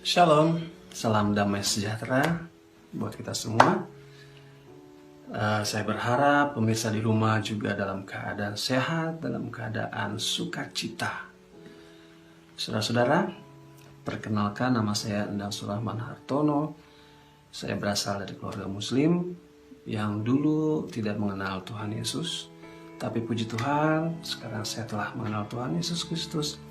Shalom, salam damai sejahtera buat kita semua. Saya berharap pemirsa di rumah juga dalam keadaan sehat, dalam keadaan sukacita. Saudara-saudara, perkenalkan, nama saya Endang Surahman Hartono. Saya berasal dari keluarga muslim yang dulu tidak mengenal Tuhan Yesus. Tapi puji Tuhan, sekarang saya telah mengenal Tuhan Yesus Kristus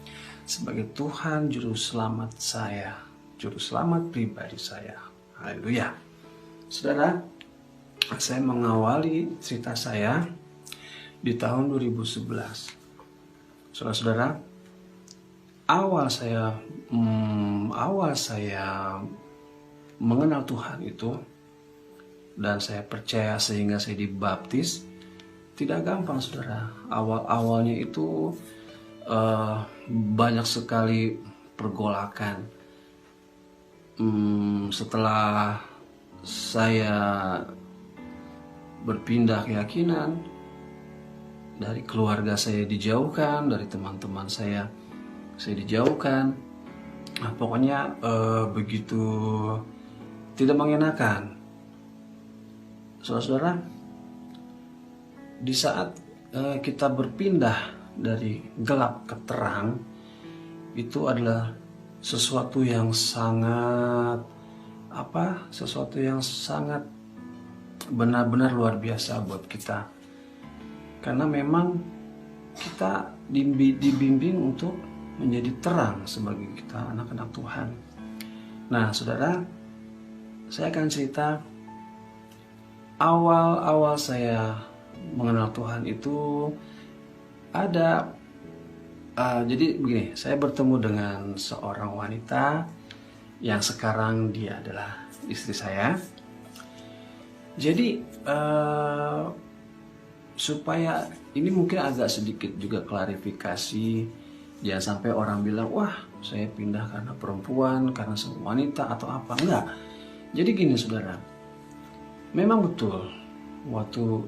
sebagai Tuhan Juru Selamat saya, Juru Selamat pribadi saya. Haleluya. Saudara, saya mengawali cerita saya di tahun 2011. Saudara-saudara, awal saya mengenal Tuhan itu dan saya percaya sehingga saya dibaptis, tidak gampang, saudara. Awalnya itu banyak sekali pergolakan. Setelah saya berpindah keyakinan, dari keluarga saya dijauhkan, dari teman-teman saya dijauhkan. Nah, pokoknya begitu tidak mengenakan. Saudara-saudara, di saat kita berpindah dari gelap ke terang, itu adalah sesuatu yang sangat benar-benar luar biasa buat kita, karena memang kita dibimbing untuk menjadi terang sebagai kita anak-anak Tuhan. Nah, saudara, saya akan cerita awal saya mengenal Tuhan itu ada. Jadi begini, saya bertemu dengan seorang wanita yang sekarang dia adalah istri saya. Jadi supaya ini mungkin agak sedikit juga klarifikasi, jangan sampai orang bilang, wah saya pindah karena perempuan, karena wanita atau apa. Enggak. Jadi gini, saudara, memang betul waktu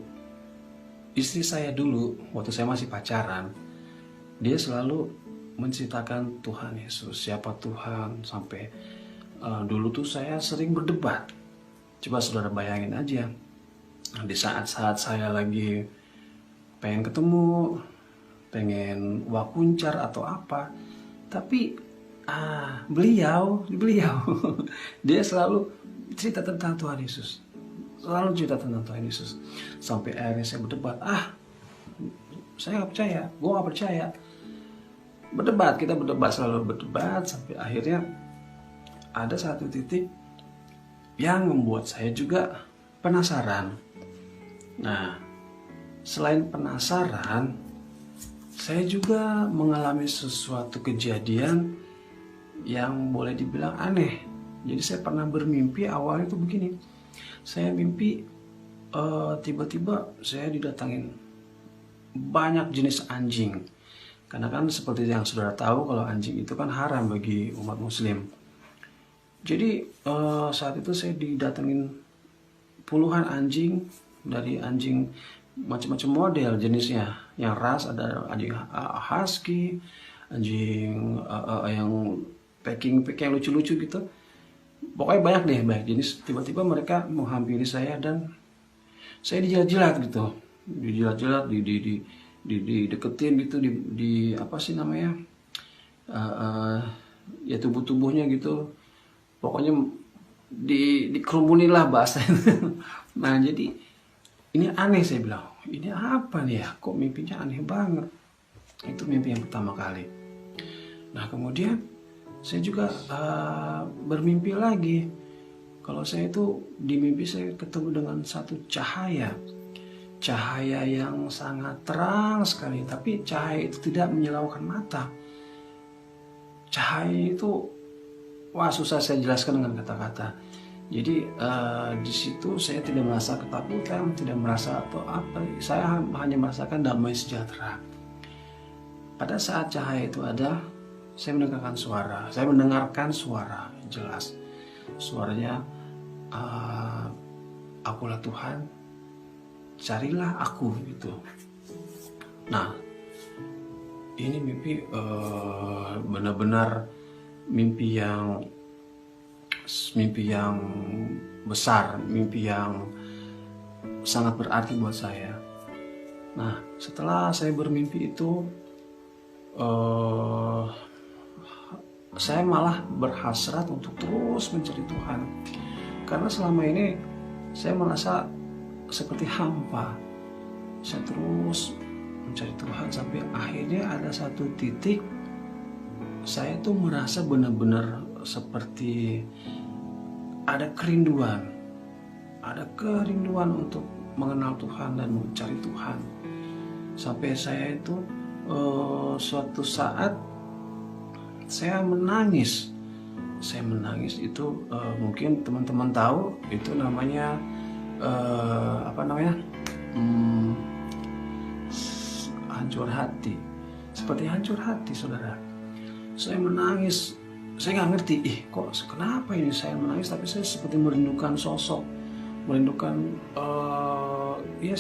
istri saya dulu, waktu saya masih pacaran, dia selalu menceritakan Tuhan Yesus, siapa Tuhan, sampai dulu tuh saya sering berdebat. Coba saudara bayangin aja, di saat-saat saya lagi pengen ketemu, pengen wakuncar atau apa, tapi beliau dia selalu cerita tentang Tuhan Yesus, sampai akhirnya saya berdebat, saya nggak percaya, gue nggak percaya. Kita selalu berdebat sampai akhirnya ada satu titik yang membuat saya juga penasaran. Nah, selain penasaran, saya juga mengalami sesuatu kejadian yang boleh dibilang aneh. Jadi saya pernah bermimpi, awalnya itu begini. Saya mimpi tiba-tiba saya didatangin banyak jenis anjing. Karena kan seperti yang saudara tahu, kalau anjing itu kan haram bagi umat muslim. Jadi saat itu saya didatengin puluhan anjing, dari anjing macam-macam model jenisnya. Yang ras ada anjing husky, anjing yang packing lucu-lucu gitu. Pokoknya banyak jenis. Tiba-tiba mereka menghampiri saya dan saya dijilat-jilat gitu. Dijilat-jilat, dideketin gitu, di apa sih namanya, ya tubuhnya gitu, pokoknya dikerumunin lah bahasanya. Nah, jadi ini aneh, saya bilang, ini apa nih ya, kok mimpinya aneh banget. Itu mimpi yang pertama kali. Nah, kemudian saya juga bermimpi lagi. Kalau saya itu di mimpi saya ketemu dengan satu cahaya yang sangat terang sekali, tapi cahaya itu tidak menyilaukan mata. Cahaya itu, wah, susah saya jelaskan dengan kata-kata. Jadi di situ saya tidak merasa ketakutan, tidak merasa atau apa. Saya hanya merasakan damai sejahtera. Pada saat cahaya itu ada, saya mendengarkan suara jelas. Suaranya, akulah Tuhan, carilah aku, gitu. Nah, ini mimpi benar-benar mimpi yang mimpi yang besar, mimpi yang sangat berarti buat saya. Nah, setelah saya bermimpi itu, saya malah berhasrat untuk terus mencari Tuhan. Karena selama ini saya merasa seperti hampa. Saya terus mencari Tuhan sampai akhirnya ada satu titik saya tuh merasa benar-benar seperti ada kerinduan untuk mengenal Tuhan dan mencari Tuhan. Sampai saya itu suatu saat saya menangis itu, mungkin teman-teman tahu itu namanya hancur hati. Seperti hancur hati, saudara. Saya menangis, saya nggak ngerti, kok kenapa ini saya menangis, tapi saya seperti merindukan sosok,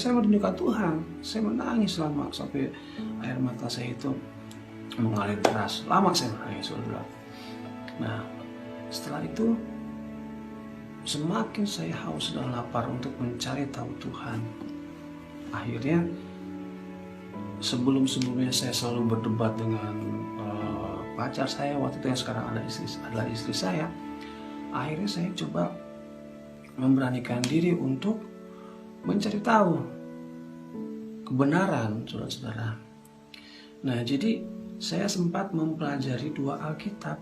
saya merindukan Tuhan. Saya menangis lama sampai air mata saya itu mengalir deras. Lama saya menangis, saudara. Nah, setelah itu semakin saya haus dan lapar untuk mencari tahu Tuhan. Akhirnya sebelumnya saya selalu berdebat dengan pacar saya waktu itu yang sekarang adalah istri saya. Akhirnya saya coba memberanikan diri untuk mencari tahu kebenaran, saudara-saudara. Nah, jadi saya sempat mempelajari 2 Alkitab.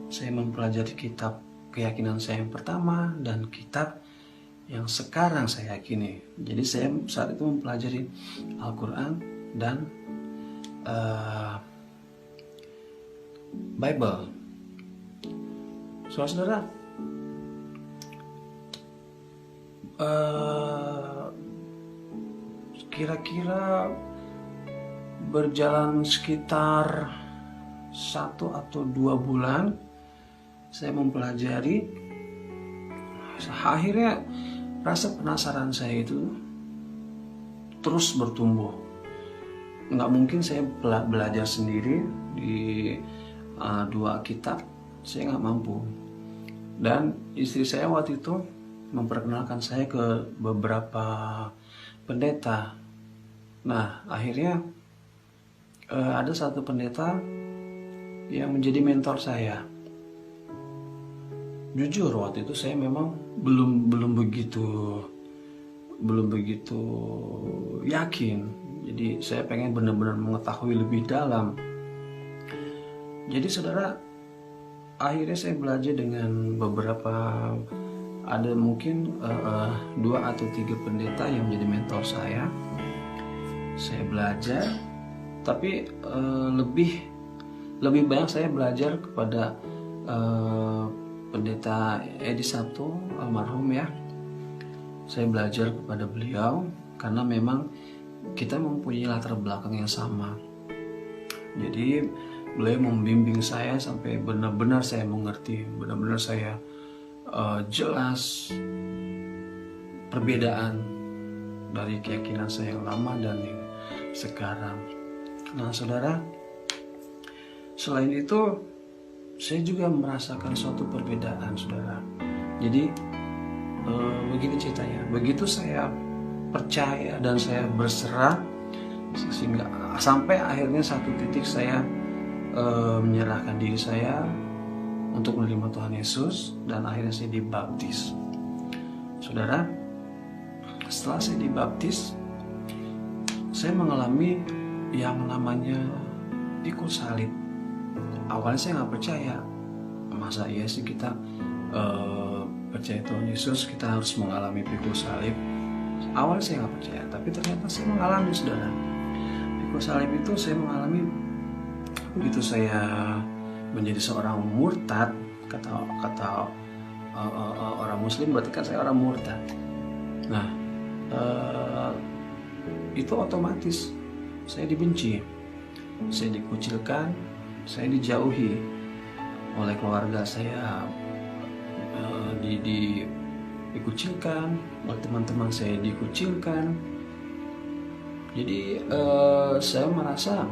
Saya mempelajari kitab keyakinan saya yang pertama dan kitab yang sekarang saya yakini. Jadi saya saat itu mempelajari Al-Quran dan Bible. Saudara-saudara, kira-kira berjalan sekitar 1 atau 2 bulan saya mempelajari. Akhirnya rasa penasaran saya itu terus bertumbuh. Nggak mungkin saya belajar sendiri di 2 kitab, saya nggak mampu. Dan istri saya waktu itu memperkenalkan saya ke beberapa pendeta. Nah, akhirnya ada satu pendeta yang menjadi mentor saya. Jujur waktu itu saya memang belum begitu yakin. Jadi saya pengen benar-benar mengetahui lebih dalam. Jadi saudara, akhirnya saya belajar dengan beberapa, ada mungkin 2 atau 3 pendeta yang menjadi mentor saya. Saya belajar, tapi lebih banyak saya belajar kepada pendeta Edi Sabto almarhum ya. Saya belajar kepada beliau karena memang kita mempunyai latar belakang yang sama. Jadi beliau membimbing saya sampai benar-benar saya mengerti, benar-benar saya jelas perbedaan dari keyakinan saya yang lama dan yang sekarang. Nah, saudara, selain itu saya juga merasakan suatu perbedaan, saudara. Jadi begini ceritanya, begitu saya percaya dan saya berserah, sehingga sampai akhirnya satu titik saya menyerahkan diri saya untuk menerima Tuhan Yesus dan akhirnya saya dibaptis. Saudara, setelah saya dibaptis, saya mengalami yang namanya pikul salib. Awalnya saya nggak percaya, masa iya sih kita percaya Tuhan Yesus kita harus mengalami pikul salib. Awalnya saya nggak percaya, tapi ternyata saya mengalami, saudara. Pikul salib itu saya mengalami begitu saya menjadi seorang murtad. Kata orang Muslim berarti kan saya orang murtad. Nah, itu otomatis saya dibenci, saya dikucilkan, saya dijauhi oleh keluarga saya, dikucilkan oleh teman-teman saya, dikucilkan. Jadi saya merasa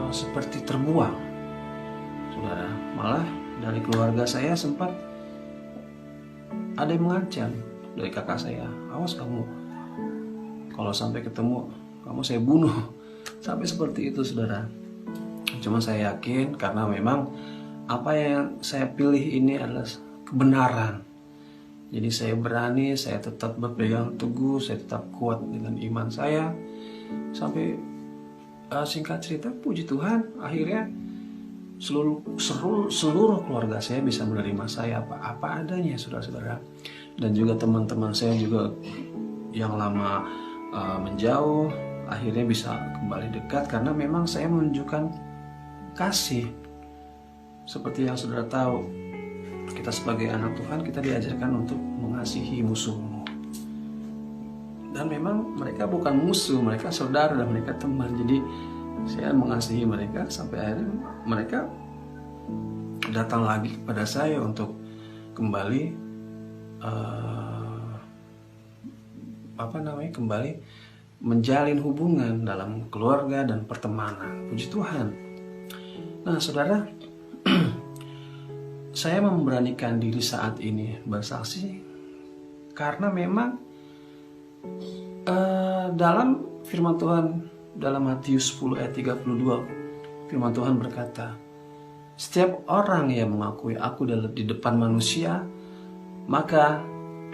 seperti terbuang, saudara. Malah dari keluarga saya sempat ada yang mengancam dari kakak saya, awas kamu, kalau sampai ketemu kamu saya bunuh. Sampai seperti itu, saudara. Cuma saya yakin karena memang apa yang saya pilih ini adalah kebenaran. Jadi saya berani, saya tetap berpegang teguh, saya tetap kuat dengan iman saya. Sampai singkat cerita, puji Tuhan, akhirnya seluruh keluarga saya bisa menerima saya apa adanya, saudara-saudara. Dan juga teman-teman saya juga yang lama menjauh akhirnya bisa kembali dekat karena memang saya menunjukkan kasih. Seperti yang saudara tahu, kita sebagai anak Tuhan kita diajarkan untuk mengasihi musuhmu. Dan memang mereka bukan musuh, mereka saudara dan mereka teman. Jadi saya mengasihi mereka sampai akhirnya mereka datang lagi kepada saya untuk kembali kembali menjalin hubungan dalam keluarga dan pertemanan. Puji Tuhan. Nah, saudara, saya memberanikan diri saat ini bersaksi karena memang dalam firman Tuhan dalam Matius 10 ayat 32, firman Tuhan berkata, setiap orang yang mengakui aku di depan manusia, maka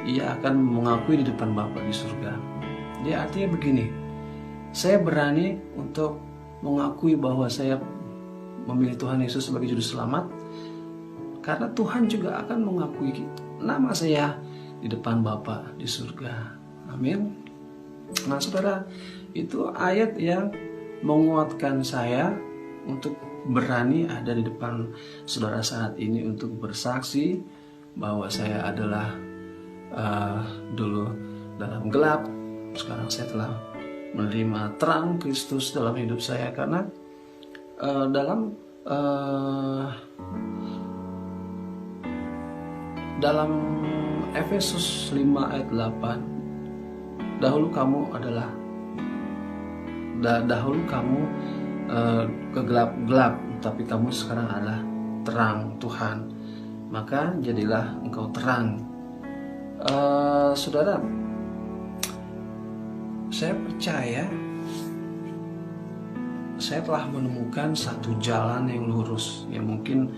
ia akan mengakui di depan Bapa di surga. Dia artinya begini, saya berani untuk mengakui bahwa saya memilih Tuhan Yesus sebagai juru selamat, karena Tuhan juga akan mengakui nama saya di depan Bapa di surga. Amin. Nah, saudara, itu ayat yang menguatkan saya untuk berani ada di depan saudara saat ini untuk bersaksi bahwa saya adalah dulu dalam gelap, sekarang saya telah menerima terang Kristus dalam hidup saya. Karena dalam Efesus 5 ayat 8, dahulu kamu kegelap-gelap, tapi kamu sekarang adalah terang Tuhan, maka jadilah engkau terang. Saudara, saya percaya saya telah menemukan satu jalan yang lurus, yang mungkin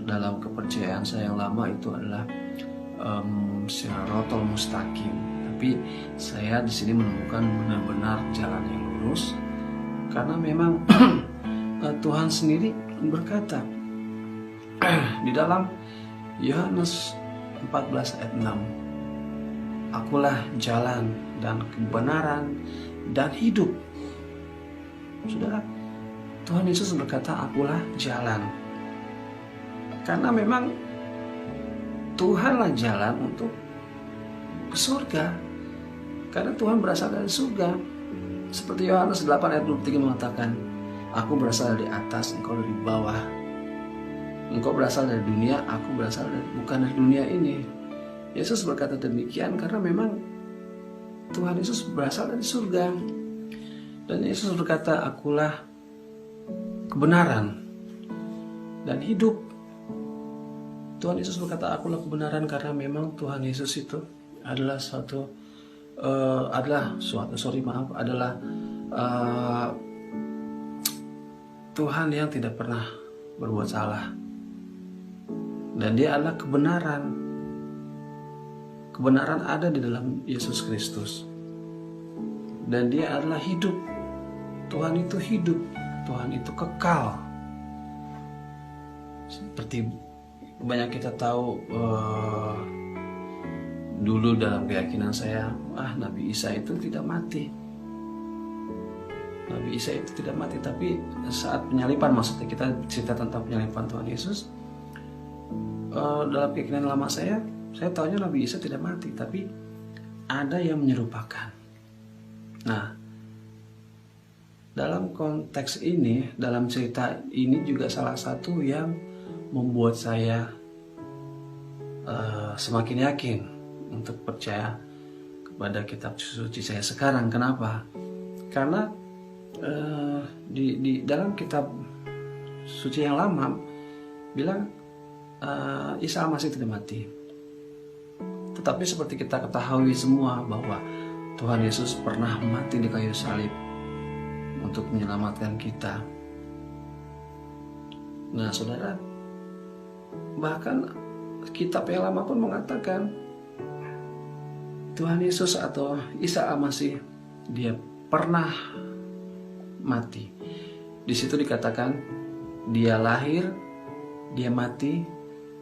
dalam kepercayaan saya yang lama itu adalah Siratal Mustaqim, tapi saya di sini menemukan benar-benar jalan yang lurus karena memang Tuhan sendiri berkata di dalam Yohanes 14 ayat 6, Akulah jalan dan kebenaran dan hidup. Saudara, Tuhan Yesus berkata akulah jalan. Karena memang Tuhanlah jalan untuk ke surga. Karena Tuhan berasal dari surga. Seperti Yohanes 8 ayat 23 mengatakan, Aku berasal dari atas, engkau dari bawah. Engkau berasal dari dunia, aku bukan dari dunia ini. Yesus berkata demikian karena memang Tuhan Yesus berasal dari surga. Dan Yesus berkata, akulah kebenaran dan hidup. Tuhan Yesus berkata, akulah kebenaran karena memang Tuhan Yesus itu adalah Tuhan yang tidak pernah berbuat salah. Dan dia adalah kebenaran. Kebenaran ada di dalam Yesus Kristus. Dan dia adalah hidup. Tuhan itu hidup. Tuhan itu kekal. Seperti banyak kita tahu dulu dalam keyakinan saya, Nabi Isa itu tidak mati. Nabi Isa itu tidak mati, tapi saat penyalipan, maksudnya kita cerita tentang penyalipan Tuhan Yesus, dalam keyakinan lama saya tahunya Nabi Isa tidak mati, tapi ada yang menyerupakan. Nah, dalam konteks ini, dalam cerita ini juga salah satu yang membuat saya semakin yakin untuk percaya kepada kitab suci saya sekarang. Kenapa? Karena di dalam kitab suci yang lama bilang Isa Al-Masih tidak mati. Tetapi seperti kita ketahui semua bahwa Tuhan Yesus pernah mati di kayu salib untuk menyelamatkan kita. Nah saudara, bahkan kitab yang lama pun mengatakan Tuhan Yesus atau Isa Al-Masih dia pernah mati. Di situ dikatakan dia lahir, dia mati,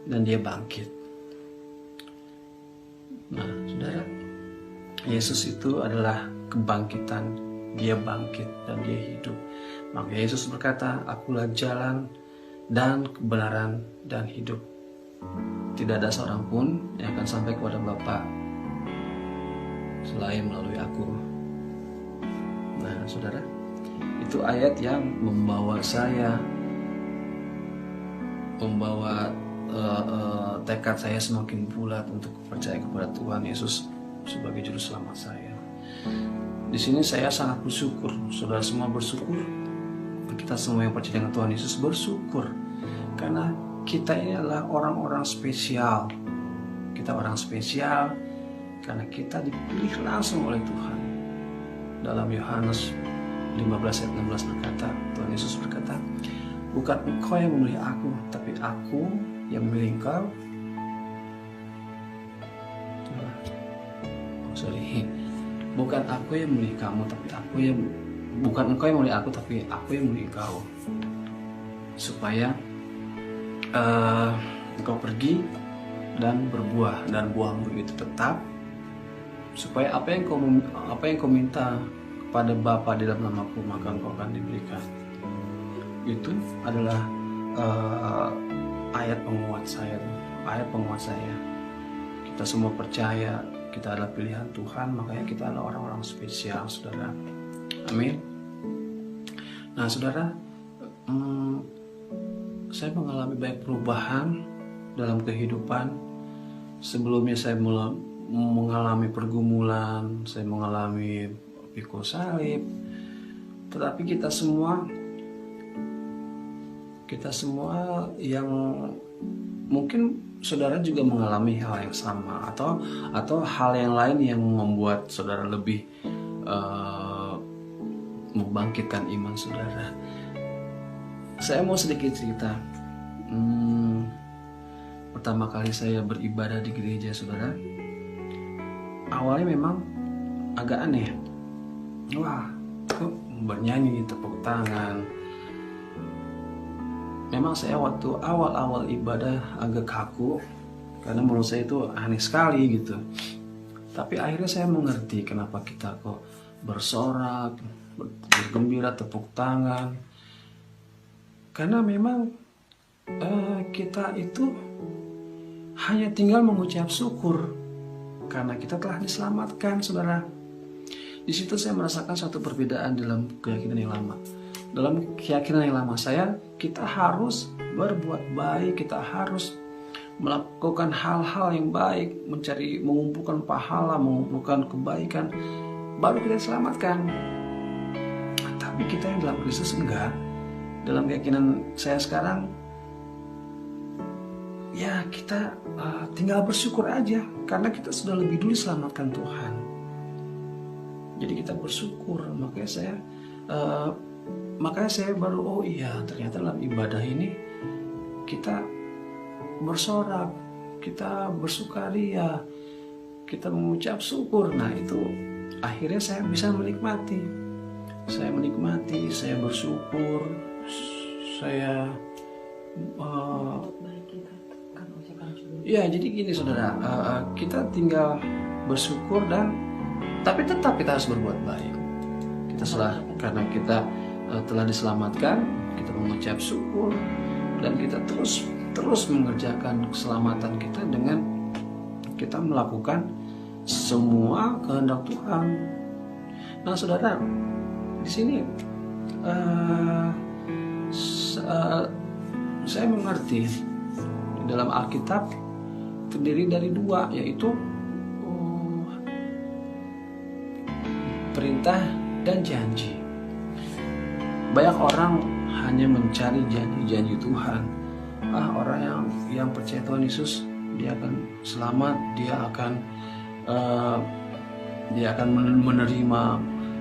dan dia bangkit. Nah, saudara, Yesus itu adalah kebangkitan. Dia bangkit dan dia hidup. Maka Yesus berkata, "Akulah jalan dan kebenaran dan hidup. Tidak ada seorang pun yang akan sampai kepada Bapa selain melalui aku." Nah, saudara, itu ayat yang membawa tekad saya semakin bulat untuk percaya kepada Tuhan Yesus sebagai juru selamat saya. Di sini saya sangat bersyukur, saudara semua bersyukur, kita semua yang percaya dengan Tuhan Yesus bersyukur, karena kita ini adalah orang-orang spesial. Kita orang spesial karena kita dipilih langsung oleh Tuhan. Dalam Yohanes 15 ayat 16 berkata, Tuhan Yesus berkata, "Bukan engkau yang memilih aku, tapi aku yang memilih engkau." Bukan aku yang memilih kamu, tapi bukan engkau yang memilih aku, tapi aku yang memilih engkau. Supaya engkau pergi dan berbuah, dan buahmu itu tetap, supaya apa yang kau minta kepada Bapa di dalam namaku, maka engkau akan diberikan. Itu adalah ayat penguat saya. Kita semua percaya kita adalah pilihan Tuhan, makanya kita adalah orang-orang spesial, saudara. Amin. Nah, saudara, saya mengalami banyak perubahan dalam kehidupan. Sebelumnya saya mengalami pergumulan, saya mengalami pikul salib. Tetapi kita semua yang mungkin saudara juga mengalami hal yang sama, atau hal yang lain yang membuat saudara lebih membangkitkan iman saudara. Saya mau sedikit cerita. Pertama kali saya beribadah di gereja, saudara, awalnya memang agak aneh. Wah, kok bernyanyi, tepuk tangan. Memang saya waktu awal-awal ibadah agak kaku, karena menurut saya itu aneh sekali gitu. Tapi akhirnya saya mengerti kenapa kita kok bersorak, bergembira, tepuk tangan. Karena memang kita itu hanya tinggal mengucap syukur karena kita telah diselamatkan, saudara. Di situ saya merasakan satu perbedaan dalam keyakinan yang lama. Dalam keyakinan yang lama kita harus berbuat baik, kita harus melakukan hal-hal yang baik, mengumpulkan pahala, mengumpulkan kebaikan, baru kita diselamatkan. Tapi kita yang dalam Kristus enggak. Dalam keyakinan saya sekarang, ya kita tinggal bersyukur aja, karena kita sudah lebih dulu diselamatkan Tuhan. Jadi kita bersyukur, makanya saya baru, oh iya, ternyata dalam ibadah ini kita bersorak, kita bersukaria, kita mengucap syukur. Nah itu akhirnya saya bisa menikmati, saya bersyukur, saya ya jadi gini saudara, kita tinggal bersyukur tapi tetap kita harus berbuat baik. Karena kita telah diselamatkan, kita mengucap syukur, dan kita terus mengerjakan keselamatan kita dengan kita melakukan semua kehendak Tuhan. Nah saudara, di sini saya mengerti di dalam Alkitab terdiri dari dua, yaitu perintah dan janji. Banyak orang hanya mencari janji-janji Tuhan, orang yang percaya Tuhan Yesus dia akan selamat, dia akan menerima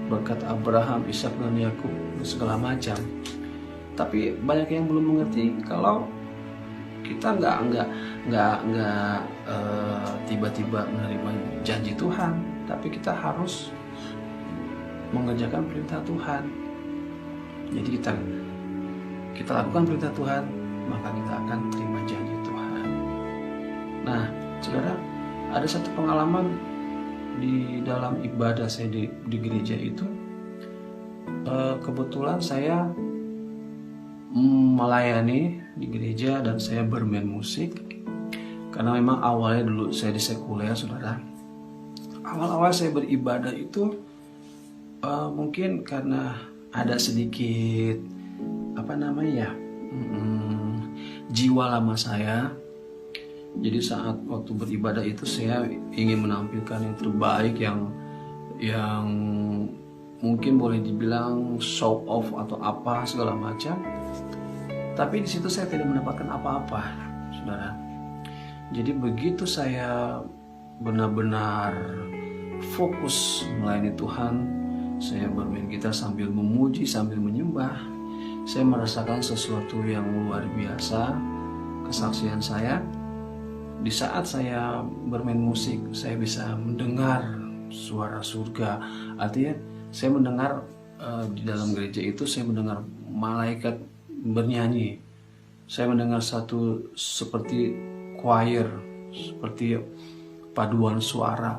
berkat Abraham, Ishak dan Yakub segala macam. Tapi banyak yang belum mengerti kalau kita nggak tiba-tiba menerima janji Tuhan, tapi kita harus mengerjakan perintah Tuhan. Jadi kita lakukan perintah Tuhan, maka kita akan terima janji Tuhan. Nah, saudara, ada satu pengalaman di dalam ibadah saya di gereja itu. Kebetulan saya melayani di gereja dan saya bermain musik, karena memang awalnya dulu saya di sekuler, saudara. Awal-awal saya beribadah itu mungkin karena ada sedikit jiwa lama saya. Jadi saat waktu beribadah itu saya ingin menampilkan yang terbaik, yang mungkin boleh dibilang show off atau apa segala macam. Tapi di situ saya tidak mendapatkan apa-apa, saudara. Jadi begitu saya benar-benar fokus melayani Tuhan, saya bermain gitar sambil memuji, sambil menyembah, saya merasakan sesuatu yang luar biasa. Kesaksian saya, di saat saya bermain musik, saya bisa mendengar suara surga. Artinya saya mendengar di dalam gereja itu, saya mendengar malaikat bernyanyi. Saya mendengar satu seperti choir, seperti paduan suara.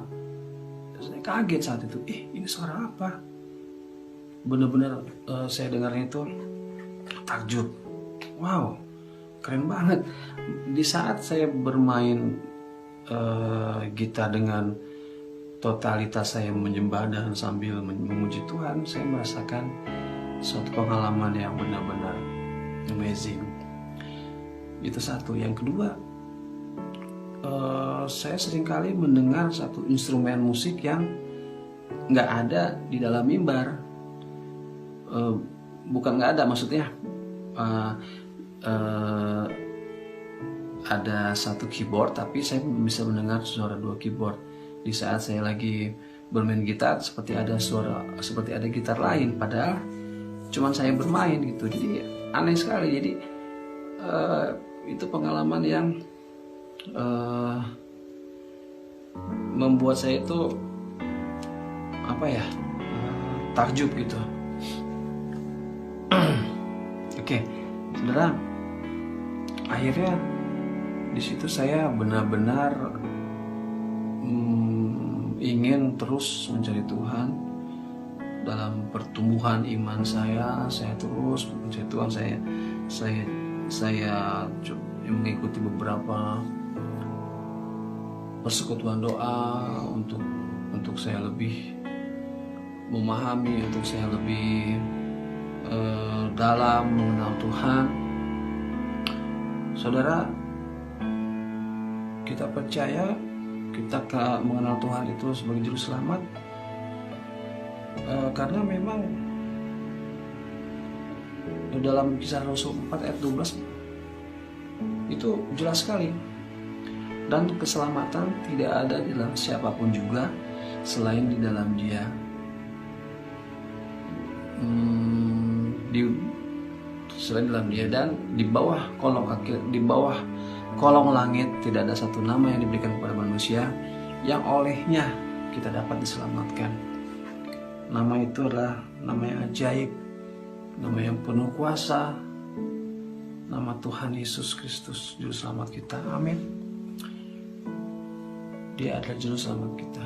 Saya kaget saat itu, ini suara apa? Benar-benar saya dengarnya itu takjub. Wow, keren banget. Di saat saya bermain gitar dengan totalitas saya menyembah dan sambil memuji Tuhan, saya merasakan suatu pengalaman yang benar-benar amazing. Itu satu. Yang kedua, saya seringkali mendengar satu instrumen musik yang nggak ada di dalam mimbar. Bukan nggak ada, maksudnya ada satu keyboard, tapi saya bisa mendengar suara 2 keyboard. Di saat saya lagi bermain gitar, seperti ada gitar lain, padahal cuman saya bermain gitu. Jadi aneh sekali. Jadi itu pengalaman yang membuat saya itu takjub gitu. Oke, saudara, akhirnya di situ saya benar-benar ingin terus mencari Tuhan. Dalam pertumbuhan iman saya terus mencari Tuhan. Saya mengikuti beberapa persekutuan doa untuk saya lebih memahami, untuk saya lebih dalam mengenal Tuhan. Saudara, kita percaya kita mengenal Tuhan itu sebagai juru selamat karena memang dalam Kisah Rasul 4 ayat 12 itu jelas sekali. Dan keselamatan tidak ada di dalam siapapun juga selain di dalam Dia. Selain dalam Dia, dan di bawah kolong langit tidak ada satu nama yang diberikan kepada manusia yang olehnya kita dapat diselamatkan. Nama itu adalah nama yang ajaib, nama yang penuh kuasa, nama Tuhan Yesus Kristus, Juru Selamat kita. Amin. Dia adalah Juru Selamat kita.